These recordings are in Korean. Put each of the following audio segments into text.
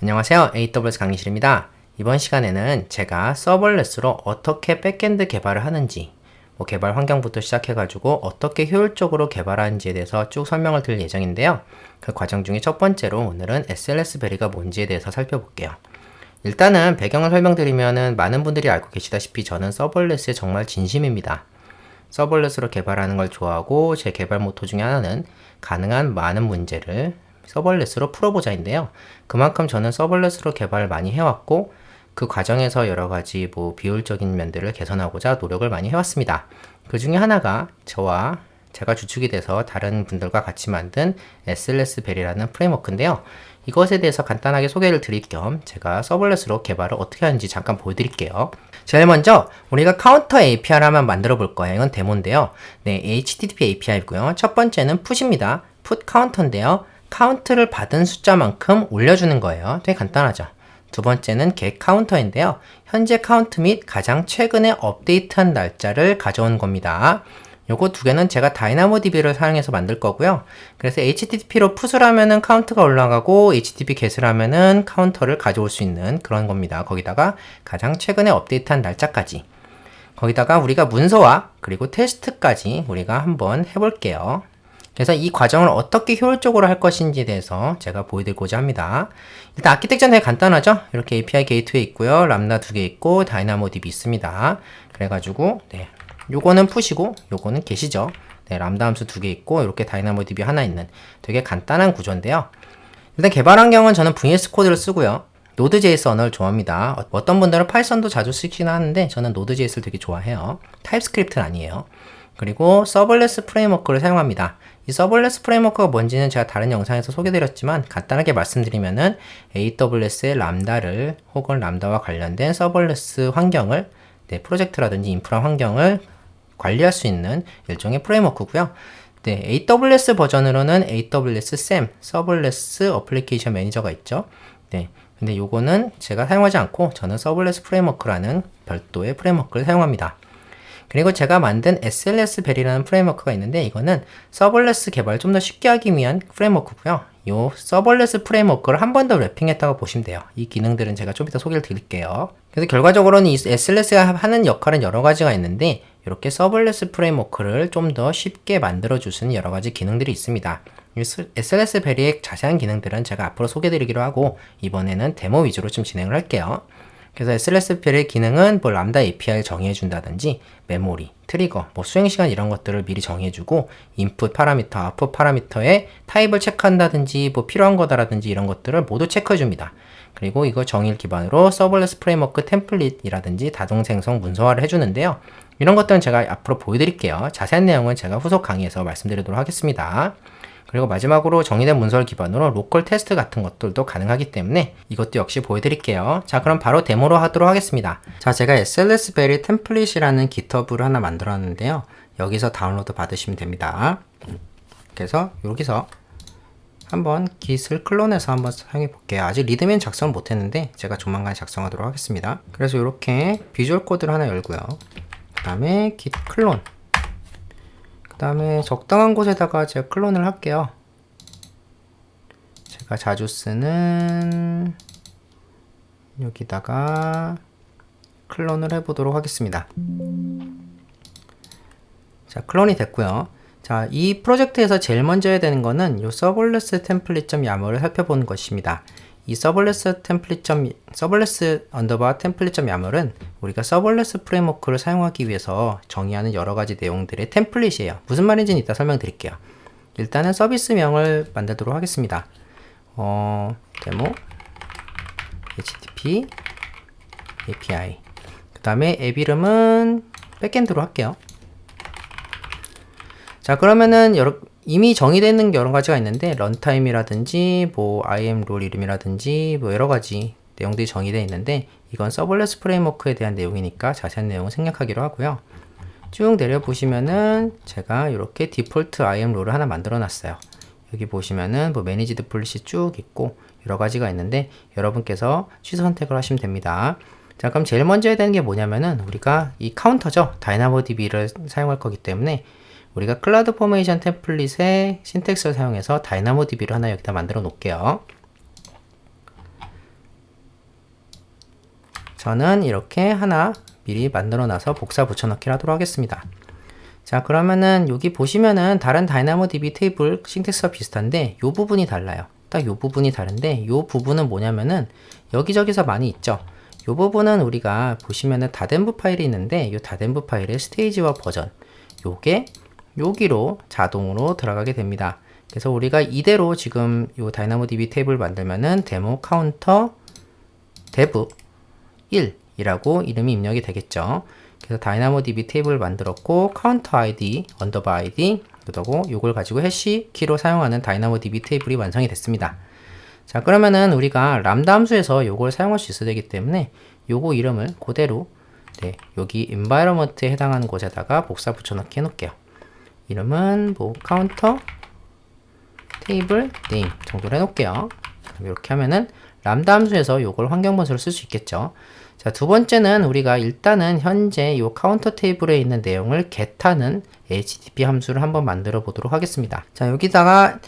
안녕하세요. AWS 강의실입니다. 이번 시간에는 제가 서벌레스로 어떻게 백엔드 개발을 하는지, 개발 환경부터 시작해가지고 어떻게 효율적으로 개발하는지에 대해서 쭉 설명을 드릴 예정인데요. 그 과정 중에 첫 번째로 오늘은 SLS 베리가 뭔지에 대해서 살펴볼게요. 일단은 배경을 설명드리면은 많은 분들이 알고 계시다시피 저는 서벌레스에 정말 진심입니다. 서벌레스로 개발하는 걸 좋아하고 제 개발 모토 중에 하나는 가능한 많은 문제를 서벌레스로 풀어보자인데요. 그만큼 저는 서벌레스로 개발을 많이 해왔고 그 과정에서 여러가지 비효율적인 면들을 개선하고자 노력을 많이 해왔습니다. 그 중에 하나가 제가 주축이 돼서 다른 분들과 같이 만든 SLS 벨이라는 프레임워크인데요. 이것에 대해서 간단하게 소개를 드릴 겸 제가 서벌레스로 개발을 어떻게 하는지 잠깐 보여드릴게요. 제일 먼저 우리가 카운터 API를 한번 만들어 볼 거예요. 이건 데모인데요. 네, HTTP API고요. 첫 번째는 풋입니다. 풋 카운터인데요. 카운트를 받은 숫자만큼 올려주는 거예요. 되게 간단하죠. 두 번째는 get 카운터인데요. 현재 카운트 및 가장 최근에 업데이트한 날짜를 가져온 겁니다. 요거 두 개는 제가 DynamoDB를 사용해서 만들 거고요. 그래서 HTTP로 풋을 하면은 카운트가 올라가고 HTTP get을 하면은 카운터를 가져올 수 있는 그런 겁니다. 거기다가 가장 최근에 업데이트한 날짜까지. 거기다가 우리가 문서와 그리고 테스트까지 우리가 한번 해볼게요. 그래서 이 과정을 어떻게 효율적으로 할 것인지에 대해서 제가 보여드리고자 합니다. 일단 아키텍처는 되게 간단하죠? 이렇게 API 게이트웨이 있고요. 람다 2개 있고 DynamoDB 있습니다. 그래가지고 요거는 푸시고 요거는 get이죠. 람다 함수 2개 있고 이렇게 DynamoDB 하나 있는 되게 간단한 구조인데요. 일단 개발 환경은 저는 VS 코드를 쓰고요. Node.js 언어를 좋아합니다. 어떤 분들은 파이썬도 자주 쓰긴 하는데 저는 Node.js를 되게 좋아해요. 타입스크립트는 아니에요. 그리고 서벌레스 프레임워크를 사용합니다. 이 서벌레스 프레임워크가 뭔지는 제가 다른 영상에서 소개드렸지만 간단하게 말씀드리면은 AWS의 람다를 혹은 람다와 관련된 서벌레스 환경을 프로젝트라든지 인프라 환경을 관리할 수 있는 일종의 프레임워크고요. AWS 버전으로는 AWS SAM, 서벌레스 어플리케이션 매니저가 있죠. 근데 요거는 제가 사용하지 않고 저는 서벌레스 프레임워크라는 별도의 프레임워크를 사용합니다. 그리고 제가 만든 SLS 벨이라는 프레임워크가 있는데 이거는 서벌레스 개발을 좀 더 쉽게 하기 위한 프레임워크고요. 요 서벌레스 프레임워크를 한 번 더 랩핑했다고 보시면 돼요. 이 기능들은 제가 좀 이따 소개를 드릴게요. 그래서 결과적으로는 이 SLS가 하는 역할은 여러 가지가 있는데 이렇게 서벌레스 프레임워크를 좀 더 쉽게 만들어주는 여러 가지 기능들이 있습니다. SLS 벨의 자세한 기능들은 제가 앞으로 소개드리기로 하고 이번에는 데모 위주로 좀 진행을 할게요. 그래서 SLS 벨의 기능은 람다 API를 정의해준다든지 메모리, 트리거, 수행시간 이런 것들을 미리 정해주고 인풋 파라미터, 아웃풋 파라미터의 타입을 체크한다든지 필요한 거다라든지 이런 것들을 모두 체크해줍니다. 그리고 이거 정의를 기반으로 서벌레스 프레임워크 템플릿이라든지 다동 생성 문서화를 해주는데요. 이런 것들은 제가 앞으로 보여드릴게요. 자세한 내용은 제가 후속 강의에서 말씀드리도록 하겠습니다. 그리고 마지막으로 정의된 문서를 기반으로 로컬 테스트 같은 것들도 가능하기 때문에 이것도 역시 보여드릴게요. 자, 그럼 바로 데모로 하도록 하겠습니다. 자, 제가 SLS 베리 템플릿이라는 GitHub를 하나 만들었는데요. 여기서 다운로드 받으시면 됩니다. 그래서 여기서 한번 git을 클론해서 한번 사용해 볼게요. 아직 리드맨 작성을 못했는데 제가 조만간 작성하도록 하겠습니다. 그래서 이렇게 비주얼 코드를 하나 열고요. 그 다음에 git 클론, 그 다음에 적당한 곳에다가 제가 클론을 할게요. 제가 자주 쓰는 여기다가 클론을 해보도록 하겠습니다. 자, 클론이 됐고요. 자, 이 프로젝트에서 제일 먼저 해야 되는 거는 이 서벌레스 템플릿.yamar을 살펴보는 것입니다. 이 서벌레스 언더바 템플릿.yamar은 우리가 서벌레스 프레임워크를 사용하기 위해서 정의하는 여러 가지 내용들의 템플릿이에요. 무슨 말인지는 이따 설명드릴게요. 일단은 서비스명을 만들도록 하겠습니다. 데모 HTTP API. 그 다음에 앱 이름은 백엔드로 할게요. 자, 그러면은 이미 정의되어 있는 여러 가지가 있는데 런타임이라든지 IAM 롤 이름이라든지 여러 가지 내용들이 정의되어 있는데 이건 서벌레스 프레임워크에 대한 내용이니까 자세한 내용은 생략하기로 하고요. 쭉 내려 보시면은 제가 이렇게 디폴트 IAM 롤을 하나 만들어 놨어요. 여기 보시면은 매니지드 폴리시 쭉 있고 여러 가지가 있는데 여러분께서 취소 선택을 하시면 됩니다. 자, 그럼 제일 먼저 해야 되는 게 뭐냐면은 우리가 이 카운터죠. DynamoDB를 사용할 거기 때문에 우리가 클라우드 포메이션 템플릿의 신텍스를 사용해서 DynamoDB를 하나 여기다 만들어 놓을게요. 저는 이렇게 하나 미리 만들어 놔서 복사 붙여넣기를 하도록 하겠습니다. 자, 그러면은 여기 보시면은 다른 DynamoDB 테이블 신텍스가 비슷한데 요 부분이 달라요. 딱 요 부분이 다른데 요 부분은 뭐냐면은 여기저기서 많이 있죠. 요 부분은 우리가 보시면은 다덴브 파일이 있는데 요 다덴브 파일의 스테이지와 버전 요게 여기로 자동으로 들어가게 됩니다. 그래서 우리가 이대로 지금 요 DynamoDB 테이블 만들면은 데모 카운터 dev 1이라고 이름이 입력이 되겠죠. 그래서 DynamoDB 테이블을 만들었고 카운터 id 언더바 id 그리고 요걸 가지고 해시 키로 사용하는 DynamoDB 테이블이 완성이 됐습니다. 자, 그러면은 우리가 람다 함수에서 요걸 사용할 수 있어야 되기 때문에 요거 이름을 그대로 여기 environment에 해당하는 곳에다가 복사 붙여넣기 해놓을게요. 이름은 뭐 카운터 테이블 네임 정도로 해놓을게요. 이렇게 하면은 람다 함수에서 요걸 환경 번호로 쓸 수 있겠죠. 자, 두 번째는 우리가 일단은 현재 요 카운터 테이블에 있는 내용을 get하는 HTTP 함수를 한번 만들어 보도록 하겠습니다. 자, 여기다가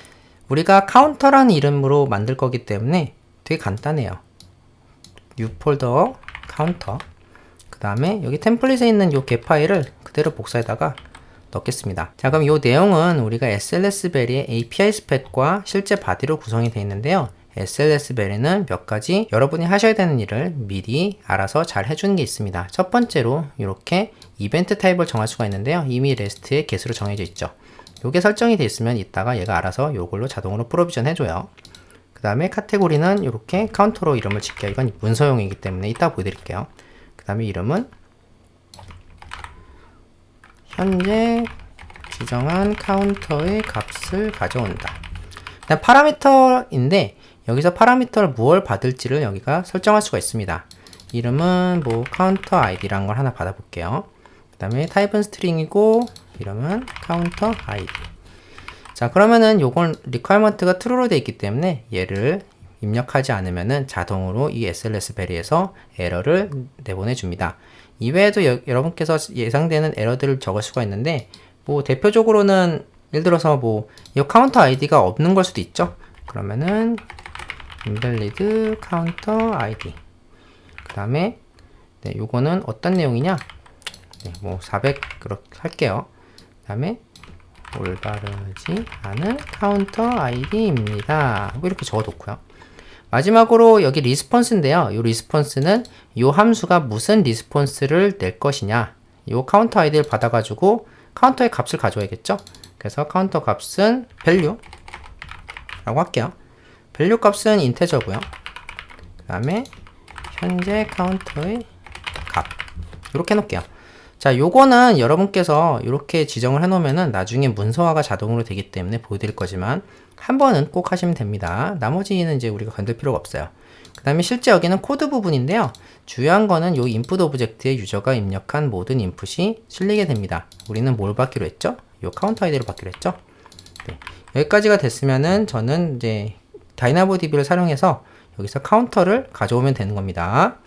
우리가 카운터라는 이름으로 만들 거기 때문에 되게 간단해요. new 폴더 카운터 그 다음에 여기 템플릿에 있는 요 get 파일을 그대로 복사에다가 넣겠습니다. 자, 그럼 이 내용은 우리가 SLS베리의 API 스펙과 실제 바디로 구성이 되어 있는데요. SLS베리는 몇 가지 여러분이 하셔야 되는 일을 미리 알아서 잘 해주는 게 있습니다. 첫 번째로 이렇게 이벤트 타입을 정할 수가 있는데요. 이미 REST의 get으로 정해져 있죠. 요게 설정이 되어 있으면 이따가 얘가 알아서 요걸로 자동으로 프로비전 해줘요. 그 다음에 카테고리는 이렇게 카운터로 이름을 짓게요. 이건 문서용이기 때문에 이따 보여드릴게요. 그 다음에 이름은 현재 지정한 카운터의 값을 가져온다. 그냥 파라미터인데 여기서 파라미터를 무엇을 받을지를 여기가 설정할 수가 있습니다. 이름은 뭐 카운터 id라는 걸 하나 받아볼게요. 그 다음에 타입은 스트링이고 이름은 카운터 id. 자, 그러면은 요건 requirement가 true로 되어 있기 때문에 얘를 입력하지 않으면은 자동으로 이 SLS베리에서 에러를 내보내 줍니다. 이외에도 여러분께서 예상되는 에러들을 적을 수가 있는데 뭐 대표적으로는 예를 들어서 뭐 이 카운터 아이디가 없는 걸 수도 있죠. 그러면은 invalid counter id 그 다음에 요거는 어떤 내용이냐 뭐 400 그렇게 할게요. 그 다음에 올바르지 않은 카운터 id입니다. 뭐 이렇게 적어 놓고요. 마지막으로 여기 리스폰스인데요. 이 리스폰스는 이 함수가 무슨 리스폰스를 낼 것이냐. 이 카운터 아이디를 받아가지고 카운터의 값을 가져와야겠죠. 그래서 카운터 값은 value 라고 할게요. value 값은 인테저고요. 그 다음에 현재 카운터의 값 이렇게 해놓을게요. 자, 요거는 여러분께서 이렇게 지정을 해놓으면은 나중에 문서화가 자동으로 되기 때문에 보여드릴 거지만 한 번은 꼭 하시면 됩니다. 나머지는 이제 우리가 건들 필요가 없어요. 그 다음에 실제 여기는 코드 부분인데요. 중요한 거는 요 인풋 오브젝트에 유저가 입력한 모든 인풋이 실리게 됩니다. 우리는 뭘 받기로 했죠? 요 카운터 아이디를 받기로 했죠? 네. 여기까지가 됐으면은 저는 이제 DynamoDB를 사용해서 여기서 카운터를 가져오면 되는 겁니다.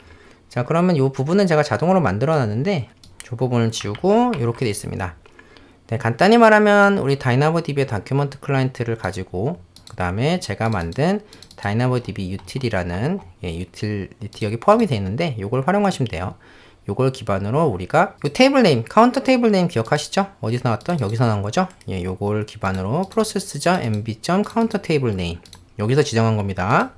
자, 그러면 요 부분은 제가 자동으로 만들어 놨는데 이 부분을 지우고 이렇게 되어 있습니다. 네, 간단히 말하면 우리 DynamoDB의 다큐먼트 클라이언트를 가지고 그 다음에 제가 만든 DynamoDB util이라는 유틸리티 여기 포함이 되어 있는데 이걸 활용하시면 돼요. 요걸 기반으로 우리가 요 테이블 네임, 카운터 테이블 네임 기억하시죠? 어디서 나왔던? 여기서 나온 거죠? 예, 요걸 기반으로 process.mb.counter table name 여기서 지정한 겁니다.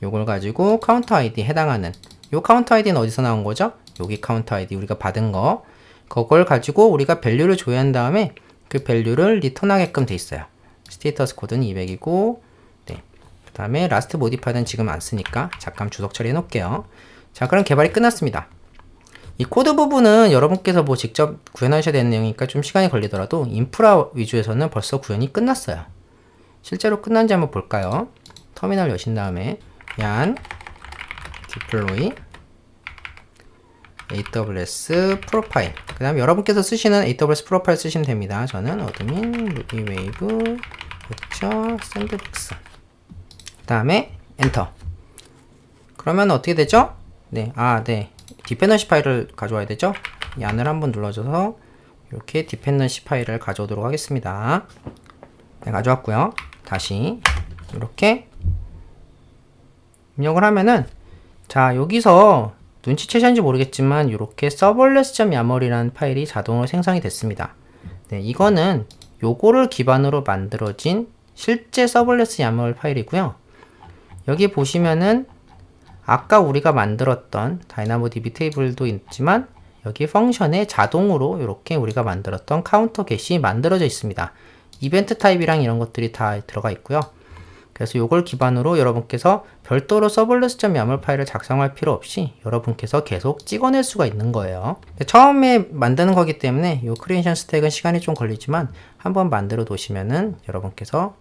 요걸 가지고 카운터 아이디 해당하는 요 카운터 아이디는 어디서 나온 거죠? 여기 카운터 아이디 우리가 받은 거 그걸 가지고 우리가 밸류를 조회한 다음에 그 밸류를 리턴하게끔 돼 있어요. 스테이터스 코드는 200이고 네. 그 다음에 라스트 모디파이는 지금 안 쓰니까 잠깐 주석 처리해 놓을게요. 자, 그럼 개발이 끝났습니다. 이 코드 부분은 여러분께서 뭐 직접 구현하셔야 되는 내용이니까 좀 시간이 걸리더라도 인프라 위주에서는 벌써 구현이 끝났어요. 실제로 끝난지 한번 볼까요? 터미널 여신 다음에 yarn deploy AWS 프로파일 그 다음 여러분께서 쓰시는 AWS 프로파일 쓰시면 됩니다. 저는 어드민 ruby웨이브 샌드박스 그 다음에 엔터. 그러면 어떻게 되죠? 네, 디펜던시 파일을 가져와야 되죠? yarn을 한번 눌러줘서 이렇게 디펜던시 파일을 가져오도록 하겠습니다. 네, 가져왔고요. 다시 이렇게 입력을 하면은 자, 여기서 눈치채셨는지 모르겠지만 이렇게 serverless.yamal이라는 파일이 자동으로 생성이 됐습니다. 네, 이거는 요거를 기반으로 만들어진 실제 serverless YAML 파일이고요. 여기 보시면은 아까 우리가 만들었던 DynamoDB 테이블도 있지만 여기 펑션에 자동으로 이렇게 우리가 만들었던 카운터 겟이 만들어져 있습니다. 이벤트 타입이랑 이런 것들이 다 들어가 있고요. 그래서 이걸 기반으로 여러분께서 별도로 serverless.yaml 파일을 작성할 필요 없이 여러분께서 계속 찍어낼 수가 있는 거예요. 처음에 만드는 거기 때문에 이 크리에이션 스택은 시간이 좀 걸리지만 한번 만들어 놓으시면은 여러분께서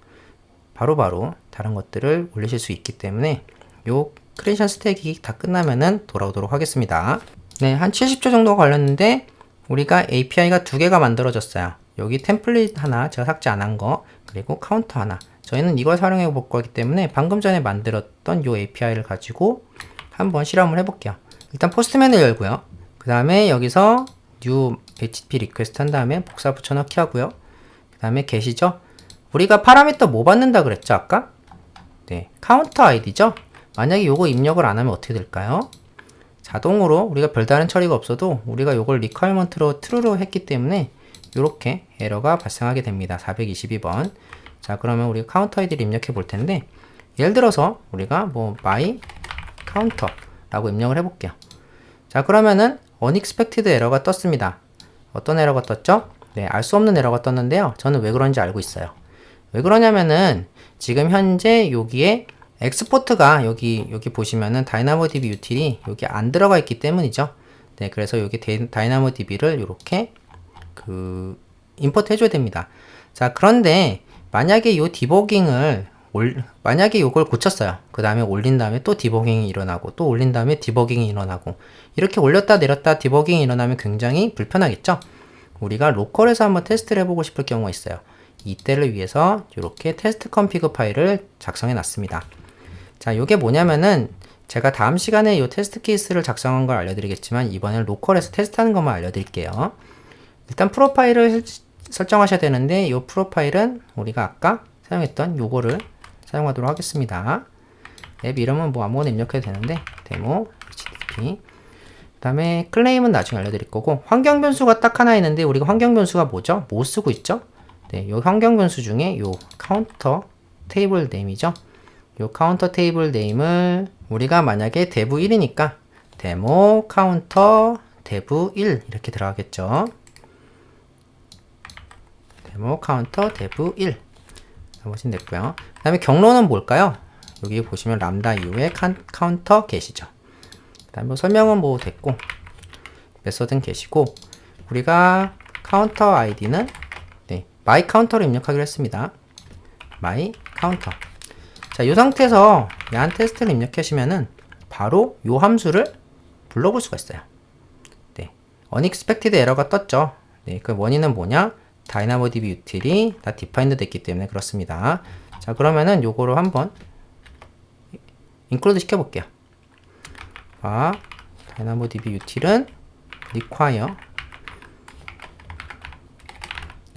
바로바로 다른 것들을 올리실 수 있기 때문에 이 크리에이션 스택이 다 끝나면은 돌아오도록 하겠습니다. 네, 한 70초 정도 걸렸는데 우리가 API가 두 개가 만들어졌어요. 여기 템플릿 하나, 제가 삭제 안 한 거, 그리고 카운터 하나. 저희는 이걸 활용해 볼 거기 때문에 방금 전에 만들었던 이 API를 가지고 한번 실험을 해볼게요. 일단 포스트맨을 열고요. 그 다음에 여기서 new HTTP request 한 다음에 복사 붙여넣기 하고요. 그 다음에 get이죠. 우리가 파라미터 뭐 받는다 그랬죠, 아까? 네, 카운터 아이디죠. 만약에 요거 입력을 안 하면 어떻게 될까요? 자동으로 우리가 별다른 처리가 없어도 우리가 요걸 requirement로 true로 했기 때문에 이렇게 에러가 발생하게 됩니다. 422번. 자, 그러면 우리가 카운터 아이디를 입력해 볼 텐데, 예를 들어서 우리가 뭐 my counter 라고 입력을 해 볼게요. 자, 그러면은 unexpected 에러가 떴습니다. 어떤 에러가 떴죠? 네, 알 수 없는 에러가 떴는데요. 저는 왜 그런지 알고 있어요. 왜 그러냐면은 지금 현재 여기에 엑스포트가 여기 보시면은 DynamoDB util이 여기 안 들어가 있기 때문이죠. 네, 그래서 여기 DynamoDB를 이렇게 임포트 해줘야 됩니다. 자, 그런데 만약에 요 디버깅을 만약에 요걸 고쳤어요. 그 다음에 올린 다음에 또 디버깅이 일어나고 또 올린 다음에 디버깅이 일어나고 이렇게 올렸다 내렸다 디버깅이 일어나면 굉장히 불편하겠죠. 우리가 로컬에서 한번 테스트를 해보고 싶을 경우가 있어요. 이때를 위해서 이렇게 테스트 컴피그 파일을 작성해 놨습니다. 자, 요게 뭐냐면은 제가 다음 시간에 이 테스트 케이스를 작성한 걸 알려드리겠지만 이번엔 로컬에서 테스트하는 것만 알려드릴게요. 일단 프로파일을 설정하셔야 되는데 이 프로파일은 우리가 아까 사용했던 요거를 사용하도록 하겠습니다. 앱 이름은 뭐 아무거나 입력해도 되는데 데모 http 그 다음에 클레임은 나중에 알려드릴 거고, 환경 변수가 딱 하나 있는데 우리가 환경 변수가 뭐죠? 뭐 쓰고 있죠? 네, 요 환경 변수 중에 요 카운터 테이블 네임이죠. 요 카운터 테이블 네임을 우리가 만약에 dev 1이니까 데모 카운터 dev 1 이렇게 들어가겠죠. 데모 카운터 dev 1 보시면 됐고요. 그 다음에 경로는 뭘까요? 여기 보시면 람다 이후에 카운터 get이죠. 그 다음에 설명은 뭐 됐고 메서드는 get이고, 우리가 카운터 아이디는 네, my counter로 입력하기로 했습니다. my counter. 자, 이 상태에서 야한 테스트를 입력하시면은 바로 이 함수를 불러볼 수가 있어요. 네, unexpected 에러가 떴죠. 네, 그 원인은 뭐냐? DynamoDB util이 다 defined 됐기 때문에 그렇습니다. 자, 그러면은 요거를 한번 include 시켜볼게요. DynamoDB util은 require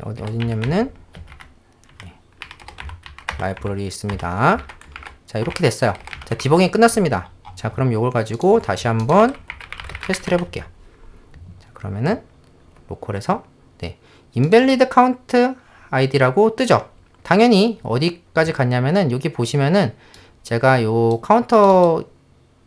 어딨냐면은 라이브러리에 있습니다. 자, 이렇게 됐어요. 자, 디버깅이 끝났습니다. 자, 그럼 요걸 가지고 다시 한번 테스트를 해볼게요. 자, 그러면은 로컬에서 네, invalid count id라고 뜨죠. 당연히 어디까지 갔냐면은 여기 보시면은 제가 요 카운터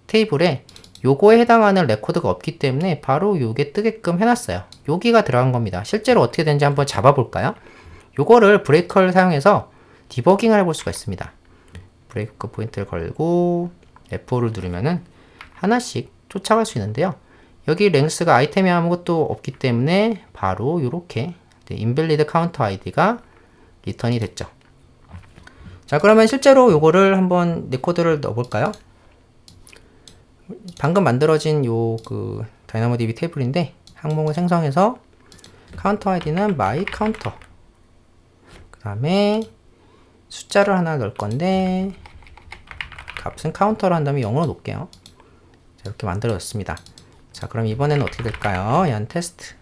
테이블에 요거에 해당하는 레코드가 없기 때문에 바로 요게 뜨게끔 해놨어요. 여기가 들어간 겁니다. 실제로 어떻게 되는지 한번 잡아볼까요? 요거를 브레이커를 사용해서 디버깅을 해볼 수가 있습니다. 브레이크 포인트를 걸고 F5를 누르면은 하나씩 쫓아갈 수 있는데요. 여기 랭스가 아이템이 아무것도 없기 때문에 바로 이렇게 invalid counter id가 리턴이 됐죠. 자, 그러면 실제로 요거를 한번 레코드를 넣어볼까요? 방금 만들어진 요 DynamoDB 테이블인데 항목을 생성해서 counter id는 my counter, 그 다음에 숫자를 하나 넣을 건데 값은 카운터로 한 다음에 0으로 놓을게요. 자, 이렇게 만들어졌습니다. 자, 그럼 이번에는 어떻게 될까요? 얀 테스트.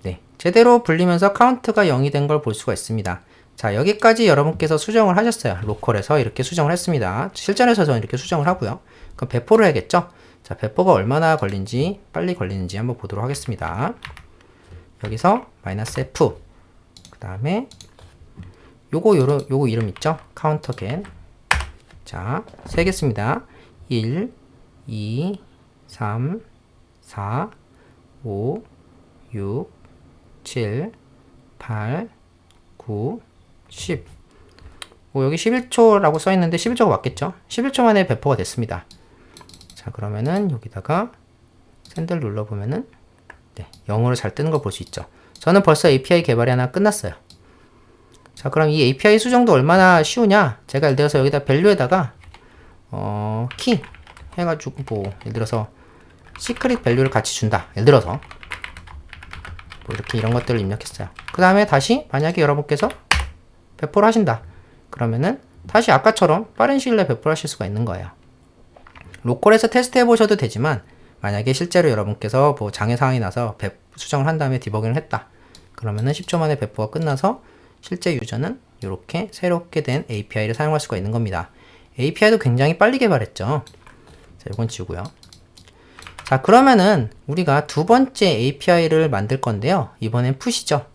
네, 제대로 불리면서 카운트가 0이 된 걸 볼 수가 있습니다. 자, 여기까지 여러분께서 수정을 하셨어요. 로컬에서 이렇게 수정을 했습니다. 실전에서 저는 이렇게 수정을 하고요. 그럼 배포를 해야겠죠? 자, 배포가 얼마나 걸린지, 빨리 걸리는지 한번 보도록 하겠습니다. 여기서 -F. 그 다음에 요거 이름 있죠? 카운터 겟. 자, 세겠습니다. 1, 2, 3, 4, 5, 6, 7, 8, 9, 10. 여기 11초라고 써있는데 11초가 맞겠죠? 11초 만에 배포가 됐습니다. 자, 그러면은 여기다가 샌들 눌러보면은 네, 0으로 잘 뜨는 걸 볼 수 있죠. 저는 벌써 API 개발이 하나 끝났어요. 자, 그럼 이 API 수정도 얼마나 쉬우냐? 제가 예를 들어서 여기다 밸류에다가 키 해가지고 뭐 예를 들어서 시크릿 밸류를 같이 준다. 예를 들어서 뭐 이렇게 이런 것들을 입력했어요. 그 다음에 다시 만약에 여러분께서 배포를 하신다. 그러면은 다시 아까처럼 빠른 시일 내에 배포를 하실 수가 있는 거예요. 로컬에서 테스트 해보셔도 되지만 만약에 실제로 여러분께서 뭐 장애 상황이 나서 수정을 한 다음에 디버깅을 했다. 그러면은 10초 만에 배포가 끝나서 실제 유저는 이렇게 새롭게 된 API를 사용할 수가 있는 겁니다. API도 굉장히 빨리 개발했죠. 자, 이건 지우고요. 자, 그러면은 우리가 두 번째 API를 만들 건데요. 이번엔 푸시죠.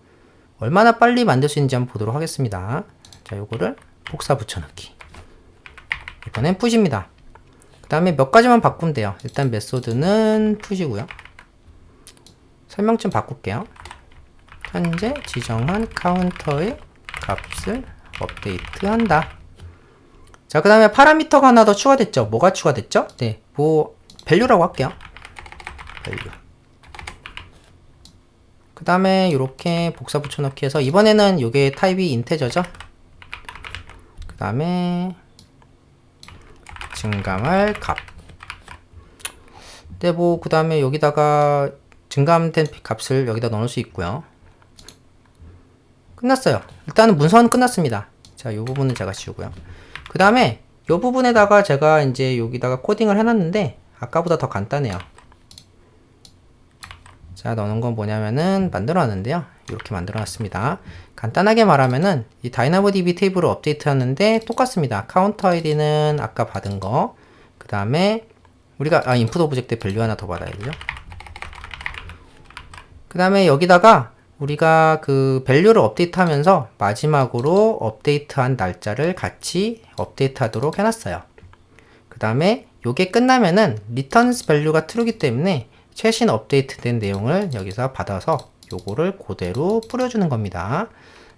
얼마나 빨리 만들 수 있는지 한번 보도록 하겠습니다. 자, 요거를 복사 붙여넣기. 이번엔 푸시입니다. 그 다음에 몇 가지만 바꾸면 돼요. 일단 메소드는 푸시고요. 설명 좀 바꿀게요. 현재 지정한 카운터의 값을 업데이트한다. 자, 그 다음에 파라미터가 하나 더 추가됐죠. 뭐가 추가됐죠? 네, 뭐 밸류라고 할게요. 밸류. 그 다음에 이렇게 복사 붙여넣기 해서 이번에는 요게 타입이 인테저죠. 그 다음에 증감할 값. 네, 뭐 그 다음에 여기다가 증감된 값을 여기다 넣을 수 있고요. 끝났어요. 일단은 문서는 끝났습니다. 자, 이 부분은 제가 지우고요. 그 다음에 이 부분에다가 제가 이제 여기다가 코딩을 해놨는데 아까보다 더 간단해요. 자, 넣는 건 뭐냐면은 만들어놨는데요. 이렇게 만들어놨습니다. 간단하게 말하면은 이 DynamoDB 테이블을 업데이트하는데 똑같습니다. 카운터 아이디는 아까 받은 거, 그 다음에 우리가 인풋 오브젝트 밸류 하나 더 받아야 되죠. 그 다음에 여기다가 우리가 그 밸류를 업데이트하면서 마지막으로 업데이트한 날짜를 같이 업데이트하도록 해놨어요. 그 다음에 요게 끝나면은 returns value가 true이기 때문에 최신 업데이트된 내용을 여기서 받아서 요거를 그대로 뿌려주는 겁니다.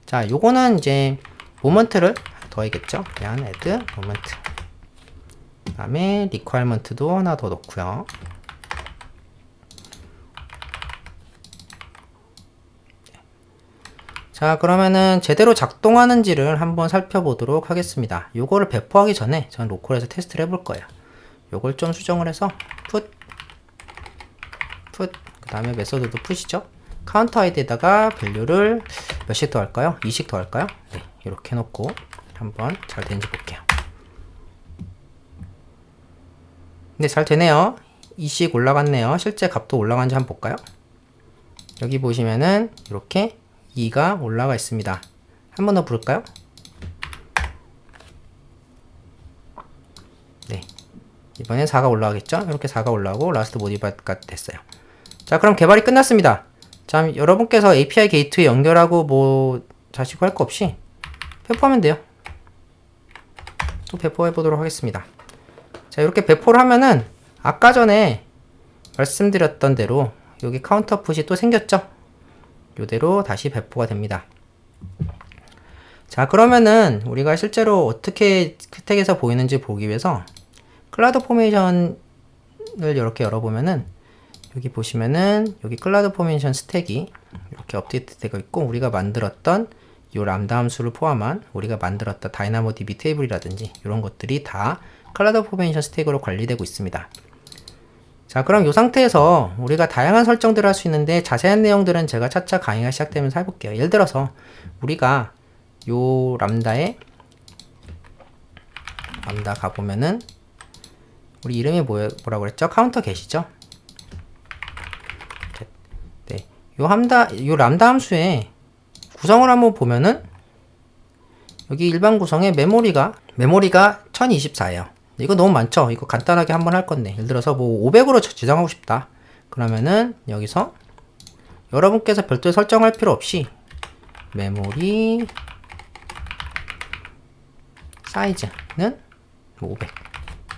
자, 요거는 이제 모먼트를 더해겠죠. 그냥 add moment. 그 다음에 requirement도 하나 더 넣고요. 자, 그러면은 제대로 작동하는지를 한번 살펴보도록 하겠습니다. 요거를 배포하기 전에 전 로컬에서 테스트를 해볼 거예요. 요걸 좀 수정을 해서 put 그 다음에 메소드도 푸시죠. 카운터 아이디에다가 밸류를 몇씩 더 할까요? 2씩 더 할까요? 네, 이렇게 해놓고 한번 잘 되는지 볼게요. 네, 잘 되네요. 2씩 올라갔네요. 실제 값도 올라간지 한번 볼까요? 여기 보시면은 이렇게 2가 올라가 있습니다. 한 번 더 부를까요? 네, 이번엔 4가 올라가겠죠? 이렇게 4가 올라오고 라스트 모디파이가 됐어요. 자, 그럼 개발이 끝났습니다. 자, 여러분께서 API 게이트웨이 연결하고 뭐 자시고 할 거 없이 배포하면 돼요. 또 배포해 보도록 하겠습니다. 자, 이렇게 배포를 하면은 아까 전에 말씀드렸던 대로 여기 카운터 풋이 또 생겼죠? 요대로 다시 배포가 됩니다. 자, 그러면은 우리가 실제로 어떻게 스택에서 보이는지 보기 위해서 클라우드 포메이션을 이렇게 열어보면은 여기 보시면은 여기 클라우드 포메이션 스택이 이렇게 업데이트 되고 있고, 우리가 만들었던 요 람다 함수를 포함한 우리가 만들었던 다이나모DB 테이블이라든지 이런 것들이 다 클라우드 포메이션 스택으로 관리되고 있습니다. 자, 그럼 이 상태에서 우리가 다양한 설정들을 할 수 있는데 자세한 내용들은 제가 차차 강의가 시작되면서 해볼게요. 예를 들어서 우리가 요 람다 가보면은 우리 이름이 뭐라고 그랬죠? 카운터 겟이죠? 네, 요 람다 함수의 구성을 한번 보면은 여기 일반 구성에 메모리가 1024예요. 이거 너무 많죠? 이거 간단하게 한번 할 건데, 예를 들어서 뭐 500으로 지정하고 싶다. 그러면은 여기서 여러분께서 별도의 설정할 필요 없이 메모리 사이즈는 500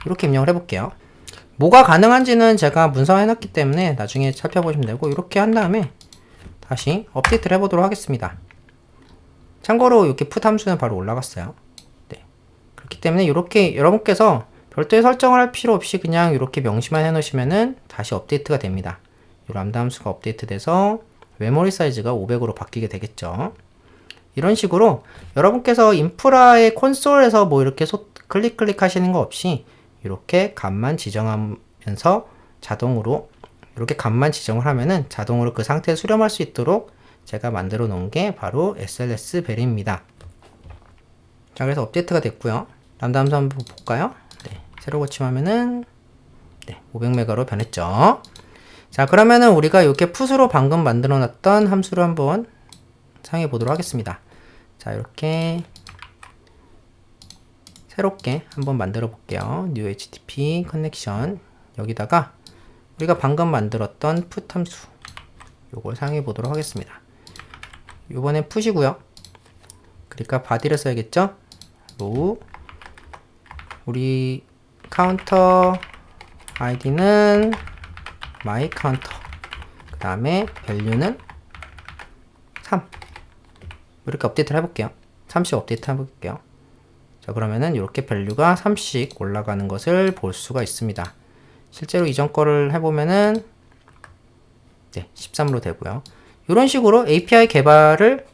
이렇게 입력을 해볼게요. 뭐가 가능한지는 제가 문서화 해놨기 때문에 나중에 살펴보시면 되고, 이렇게 한 다음에 다시 업데이트를 해보도록 하겠습니다. 참고로 이렇게 풋 함수는 바로 올라갔어요. 네. 그렇기 때문에 이렇게 여러분께서 별도의 설정을 할 필요 없이 그냥 이렇게 명시만 해놓으시면은 다시 업데이트가 됩니다. 이 람다 함수가 업데이트 돼서 메모리 사이즈가 500으로 바뀌게 되겠죠. 이런 식으로 여러분께서 인프라의 콘솔에서 뭐 이렇게 클릭 하시는 거 없이 이렇게 값만 지정하면서 자동으로 이렇게 값만 지정을 하면은 자동으로 그 상태에 수렴할 수 있도록 제가 만들어 놓은 게 바로 SLS 벨입니다. 자, 그래서 업데이트가 됐고요. 람다 함수 한번 볼까요? 네, 새로 고침하면은 네, 500메가로 변했죠. 자, 그러면은 우리가 이렇게 풋으로 방금 만들어 놨던 함수를 한번 사용해 보도록 하겠습니다. 자, 이렇게 새롭게 한번 만들어 볼게요. new http 커넥션, 여기다가 우리가 방금 만들었던 풋 함수 요걸 사용해 보도록 하겠습니다. 요번엔 풋이고요. 그러니까 body를 써야겠죠. row, 우리 카운터 id는 my counter, 그 다음에 value는 3, 이렇게 업데이트를 해볼게요. 3씩 업데이트 해볼게요. 자, 그러면은 이렇게 밸류가 3씩 올라가는 것을 볼 수가 있습니다. 실제로 이전 거를 해보면은 네, 13으로 되고요. 이런 식으로 API 개발을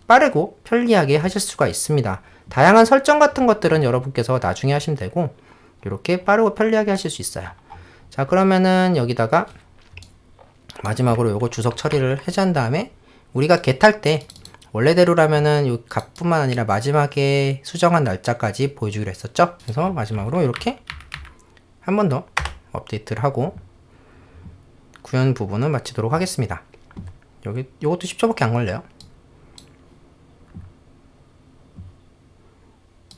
빠르고 편리하게 하실 수가 있습니다. 다양한 설정 같은 것들은 여러분께서 나중에 하시면 되고, 이렇게 빠르고 편리하게 하실 수 있어요. 자, 그러면은 여기다가 마지막으로 요거 주석 처리를 해제한 다음에 우리가 get할 때 원래대로라면은 이 값뿐만 아니라 마지막에 수정한 날짜까지 보여주기로 했었죠. 그래서 마지막으로 이렇게 한 번 더 업데이트를 하고 구현 부분을 마치도록 하겠습니다. 요것도 10초밖에 안 걸려요.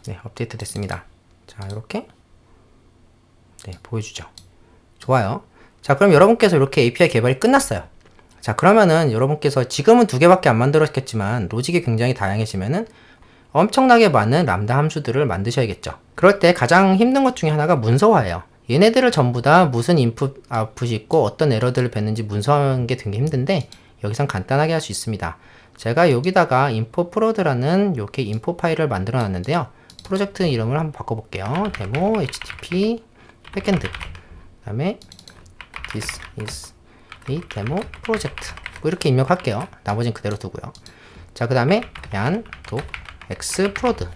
네, 업데이트 됐습니다. 자, 이렇게 네, 보여주죠. 좋아요. 자, 그럼 여러분께서 이렇게 API 개발이 끝났어요. 자, 그러면은 여러분께서 지금은 2개밖에 안 만들었겠지만 로직이 굉장히 다양해지면은 엄청나게 많은 람다 함수들을 만드셔야겠죠. 그럴 때 가장 힘든 것 중에 하나가 문서화예요. 얘네들을 전부 다 무슨 인풋, 아웃풋이 있고 어떤 에러들을 뱉는지 문서화하는 게 되게 힘든데 여기선 간단하게 할 수 있습니다. 제가 여기다가 info prod.라는 이렇게 인포 파일을 만들어 놨는데요. 프로젝트 이름을 한번 바꿔볼게요. 데모 http backend, 그 다음에 this is 이 데모 프로젝트 이렇게 입력할게요. 나머지는 그대로 두고요. 자, 그 다음에 yan x prod,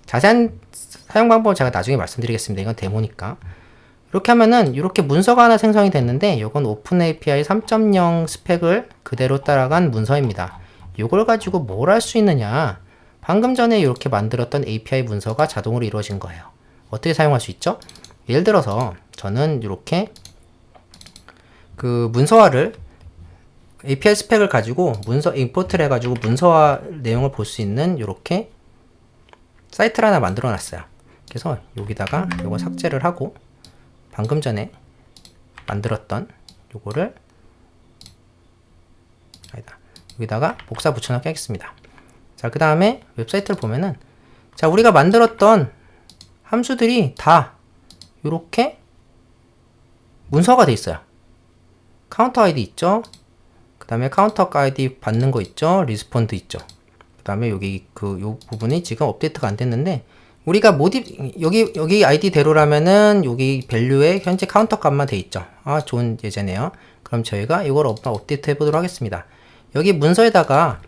자세한 사용 방법은 제가 나중에 말씀드리겠습니다. 이건 데모니까. 이렇게 하면은 이렇게 문서가 하나 생성이 됐는데 이건 오픈 API 3.0 스펙을 그대로 따라간 문서입니다. 이걸 가지고 뭘 할 수 있느냐, 방금 전에 이렇게 만들었던 API 문서가 자동으로 이루어진 거예요. 어떻게 사용할 수 있죠? 예를 들어서 저는 이렇게 그 문서화를 API 스펙을 가지고 임포트를 해가지고 문서화 내용을 볼 수 있는 이렇게 사이트를 하나 만들어 놨어요. 그래서 여기다가 요거 삭제를 하고 방금 전에 만들었던 요거를 여기다가 복사 붙여넣기 하겠습니다. 자, 그 다음에 웹사이트를 보면은 자, 우리가 만들었던 함수들이 다 요렇게 문서가 돼 있어요. 카운터 아이디 있죠? 그 다음에 카운터 아이디 받는 거 있죠? 리스폰드 있죠? 그 다음에 여기 요 부분이 지금 업데이트가 안 됐는데 우리가 여기 아이디대로라면은 여기 밸류에 현재 카운터 값만 돼 있죠. 아, 좋은 예제네요. 그럼 저희가 이걸 업데이트 해보도록 하겠습니다. 여기 문서에다가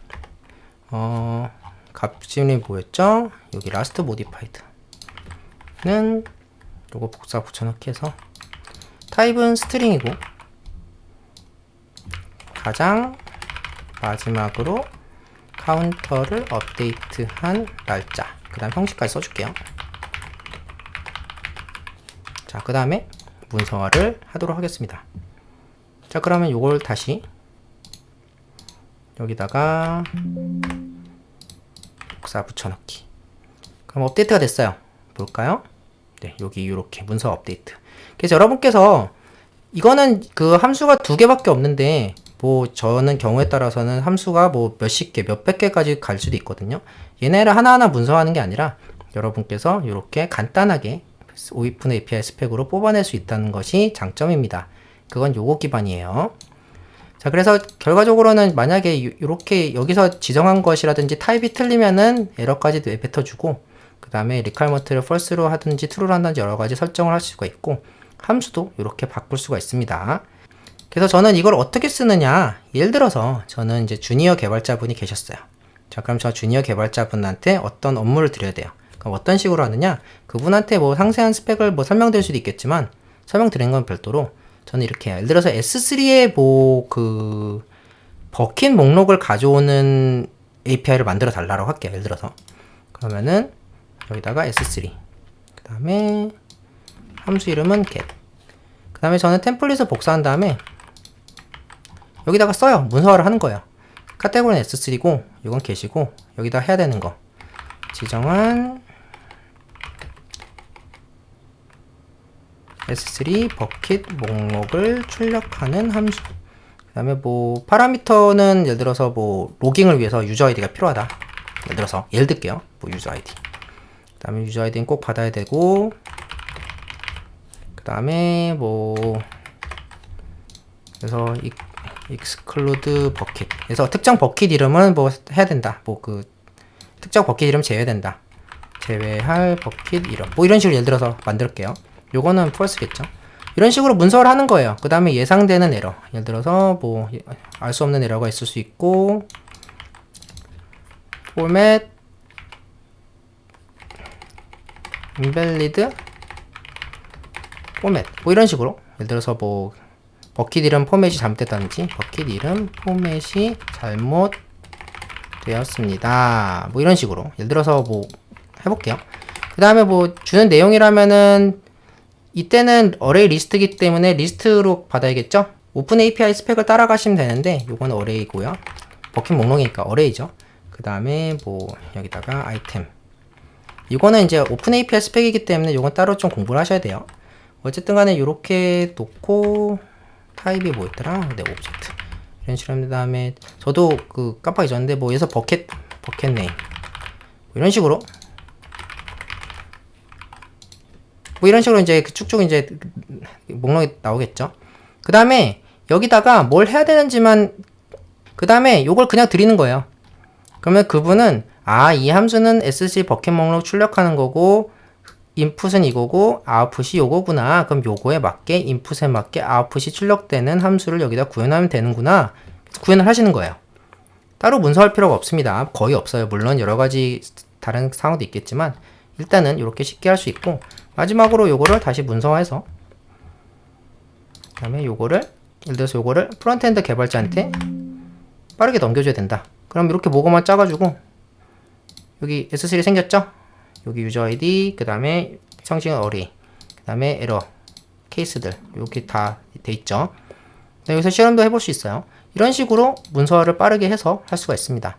값이름이 뭐였죠? 여기 last modified는 요거 복사 붙여넣기 해서 타입은 스트링이고 가장 마지막으로 카운터를 업데이트한 날짜, 그 다음 형식까지 써줄게요. 자, 그 다음에 문서화를 하도록 하겠습니다. 자, 그러면 요걸 다시 여기다가 복사 붙여넣기. 그럼 업데이트가 됐어요. 볼까요? 네, 여기 이렇게 문서 업데이트. 그래서 여러분께서 이거는 그 함수가 2개밖에 없는데 뭐 저는 경우에 따라서는 함수가 뭐 몇십 개, 몇백 개까지 갈 수도 있거든요. 얘네를 하나하나 문서하는 게 아니라 여러분께서 이렇게 간단하게 오픈 API 스펙으로 뽑아낼 수 있다는 것이 장점입니다. 그건 요거 기반이에요. 자, 그래서 결과적으로는 만약에 이렇게 여기서 지정한 것이라든지 타입이 틀리면은 에러까지 뱉어주고, 그 다음에 requirement를 false로 하든지 true로 하든지 여러 가지 설정을 할 수가 있고, 함수도 이렇게 바꿀 수가 있습니다. 그래서 저는 이걸 어떻게 쓰느냐, 예를 들어서 저는 이제 주니어 개발자분이 계셨어요. 자, 그럼 저 주니어 개발자분한테 어떤 업무를 드려야 돼요. 그럼 어떤 식으로 하느냐, 그분한테 뭐 상세한 스펙을 뭐 설명드릴 수도 있겠지만, 설명드리는 건 별도로 저는 이렇게 해요. 예를 들어서 S3에 뭐 그 버킷 목록을 가져오는 API를 만들어 달라고 할게요. 예를 들어서 그러면은 여기다가 S3, 그 다음에 함수 이름은 get, 그 다음에 저는 템플릿을 복사한 다음에 여기다가 써요. 문서화를 하는 거예요. 카테고리는 S3고 이건 get이고, 여기다 해야 되는 거 지정한 S3 버킷 목록을 출력하는 함수. 그 다음에 뭐 파라미터는 예를 들어서 뭐 로깅을 위해서 유저 아이디가 필요하다. 예를 들어서 예를 들게요. 뭐 유저 아이디. 그 다음에 유저 아이디는 꼭 받아야 되고, 그 다음에 뭐 그래서 exclude 버킷. 그래서 특정 버킷 이름은 뭐 해야 된다. 뭐 그 특정 버킷 이름 제외해야 된다. 제외할 버킷 이름. 뭐 이런 식으로 예를 들어서 만들게요. 요거는 false겠죠. 이런 식으로 문서를 하는 거예요. 그 다음에 예상되는 에러. 예를 들어서 뭐 알 수 없는 에러가 있을 수 있고, format invalid format 뭐 이런 식으로, 예를 들어서 뭐 버킷 이름 포맷이 잘못됐다든지 버킷 이름 포맷이 잘못되었습니다. 뭐 이런 식으로 예를 들어서 뭐 해볼게요. 그 다음에 뭐 주는 내용이라면은 이때는 어레이 리스트이기 때문에 리스트로 받아야겠죠? 오픈 API 스펙을 따라가시면 되는데, 요건 어레이고요. 버킷 목록이니까 어레이죠. 그 다음에 뭐 여기다가 아이템. 이거는 이제 오픈 API 스펙이기 때문에 요건 따로 좀 공부를 하셔야 돼요. 어쨌든 간에 이렇게 놓고, 타입이 뭐였더라? 네, 오브젝트. 이런 식으로 한 다음에 저도 그 깜빡 잊었는데 뭐 여기서 버켓 네임 이런 식으로 뭐 이런 식으로 이제 쭉쭉 이제 목록이 나오겠죠. 그 다음에 여기다가 뭘 해야 되는지만, 그 다음에 요걸 그냥 드리는 거예요. 그러면 그분은 이 함수는 SC 버킷 목록 출력하는 거고, 인풋은 이거고 아웃풋이 요거구나. 그럼 요거에 맞게 인풋에 맞게 아웃풋이 출력되는 함수를 여기다 구현하면 되는구나. 구현을 하시는 거예요. 따로 문서할 필요가 없습니다. 거의 없어요. 물론 여러 가지 다른 상황도 있겠지만 일단은 이렇게 쉽게 할 수 있고, 마지막으로 요거를 다시 문서화해서, 그 다음에 요거를 예를 들어서 요거를 프론트엔드 개발자한테 빠르게 넘겨줘야 된다. 그럼 이렇게 모고만 짜가지고 여기 S3 생겼죠? 여기 유저 아이디, 그 다음에 형식은 어레이, 그 다음에 에러 케이스들 이렇게 다 돼 있죠. 여기서 실험도 해볼 수 있어요. 이런 식으로 문서화를 빠르게 해서 할 수가 있습니다.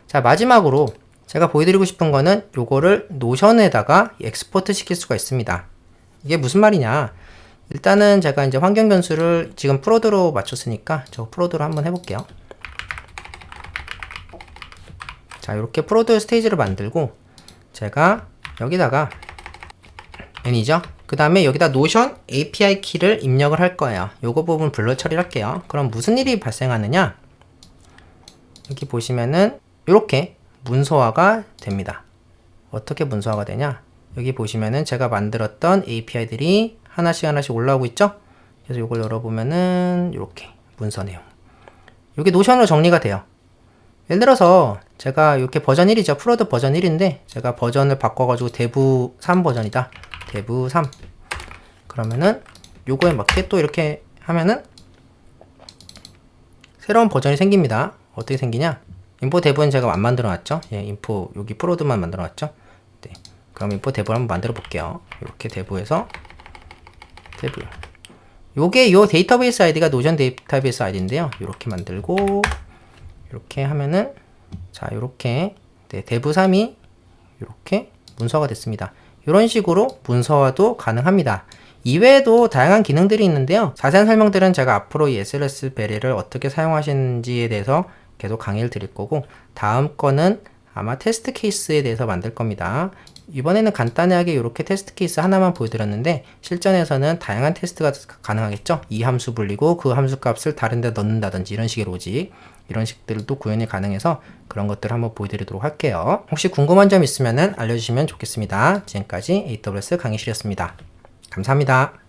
자, 마지막으로 제가 보여드리고 싶은 거는 요거를 노션에다가 엑스포트 시킬 수가 있습니다. 이게 무슨 말이냐, 일단은 제가 이제 환경 변수를 지금 프로드로 맞췄으니까 저 프로드로 한번 해볼게요. 자, 이렇게 프로드 스테이지를 만들고 제가 여기다가 N이죠. 그 다음에 여기다 노션 API 키를 입력을 할 거예요. 요거 부분 블러 처리를 할게요. 그럼 무슨 일이 발생하느냐, 여기 보시면은 이렇게 문서화가 됩니다. 어떻게 문서화가 되냐, 여기 보시면은 제가 만들었던 API들이 하나씩 올라오고 있죠. 그래서 이걸 열어보면은 이렇게 문서 내용, 이게 노션으로 정리가 돼요. 예를 들어서 제가 이렇게 버전 1이죠. 프로드 버전 1인데 제가 버전을 바꿔가지고 데브 3 버전이다. 데브 3. 그러면은 요거에 맞게 또 이렇게 하면은 새로운 버전이 생깁니다. 어떻게 생기냐? 인포 데브는 제가 안 만들어 놨죠. 예, 인포 여기 프로드만 만들어 놨죠. 네. 그럼 인포 데브를 한번 만들어 볼게요. 이렇게 데브에서 데브. 요게 요 데이터베이스 아이디가 노션 데이터베이스 아이디인데요. 이렇게 만들고 이렇게 하면은 자, 요렇게 네, 데브 3이 이렇게 문서가 됐습니다. 이런 식으로 문서화도 가능합니다. 이외에도 다양한 기능들이 있는데요. 자세한 설명들은 제가 앞으로 이 SLS 베리를 어떻게 사용하시는지에 대해서 계속 강의를 드릴 거고, 다음 거는 아마 테스트 케이스에 대해서 만들 겁니다. 이번에는 간단하게 이렇게 테스트 케이스 하나만 보여드렸는데, 실전에서는 다양한 테스트가 가능하겠죠. 이 함수 불리고 그 함수 값을 다른 데 넣는다든지 이런 식의 로직, 이런 식들도 구현이 가능해서 그런 것들을 한번 보여드리도록 할게요. 혹시 궁금한 점 있으면 알려주시면 좋겠습니다. 지금까지 AWS 강의실이었습니다. 감사합니다.